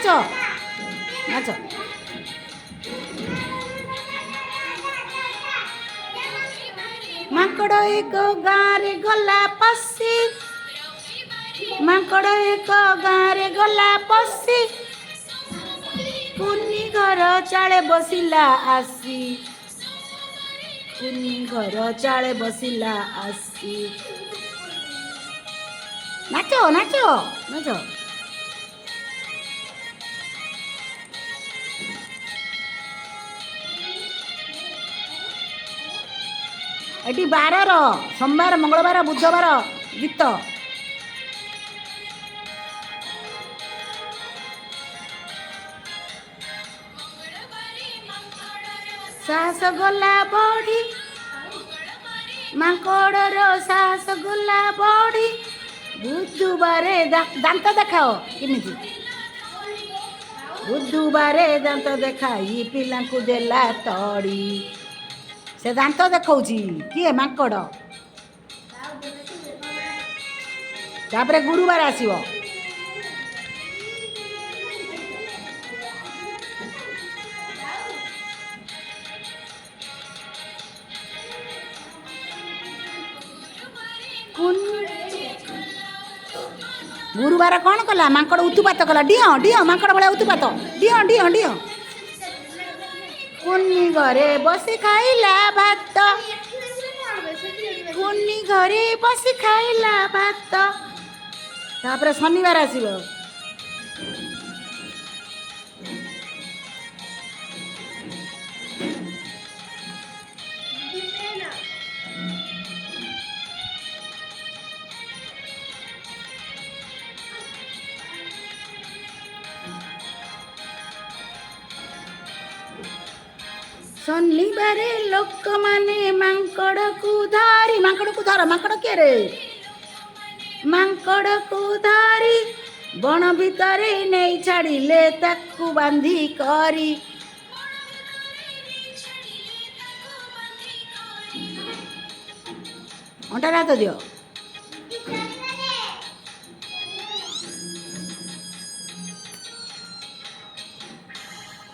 ନାଚ ନାଚ। ମାଙ୍କଡ଼ ଏକ ଗାଁରେ ଗଲା ପଶି, ମାଙ୍କଡ଼ ଏକ ଗାଁରେ ଗଲା ପଶି, କୁନି ଘର ଚାଳେ ବସିଲା ଆସି, କୁନି ଘର ଚାଳେ ବସିଲା ଆସି। ନାଚ ନାଚ ନାଚ। ଏଠି ବାରର ସୋମବାର ମଙ୍ଗଳବାର ବୁଧବାର ଗୀତ। ସାହସ ଗଲା ବଢ଼ି, ମାଙ୍କଡ଼ର ସାହସ ଗଲା ବଢ଼ି, ବୁଧବାରେ ଦାନ୍ତ ଦେଖାଅ କେମିତି, ବୁଧବାରେ ଦାନ୍ତ ଦେଖାଇ ପିଲାଙ୍କୁ ଦେଲା ତଡ଼ି। ସେ ଦାନ୍ତ ଦେଖାଉଛି କିଏ? ମାଙ୍କଡ଼। ତାପରେ ଗୁରୁବାର ଆସିବ। ଗୁରୁବାର କ'ଣ କଲା? ମାଙ୍କଡ଼ ଉତୁପାତ କଲା। ଡିଅ ଡିଅ ମାଙ୍କଡ଼ ଭଳିଆ ଉତୁପାତ। ଡିଅ ଡିଅ ଡିଅ। କୁନି ଘରେ ବସି ଖାଇଲା ଭାତ, କୁନି ଘରେ ବସି ଖାଇଲା ଭାତ। ତାପରେ ଶନିବାର ଆସିବ। ଶନିବାରେ ଲୋକମାନେ ମାଙ୍କଡ଼କୁ ଧରି, ମାଙ୍କଡ଼କୁ ଧର, ମାଙ୍କଡ଼ କିଏ ରେ? ମାଙ୍କଡ଼କୁ ଧରି ବଣ ଭିତରେ ନେଇ ଛାଡ଼ିଲେ ତାକୁ ବାନ୍ଧି କରି। ଅଣ୍ଟାରେ ହାତ ଦିଅ।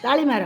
ତାଳି ମାର।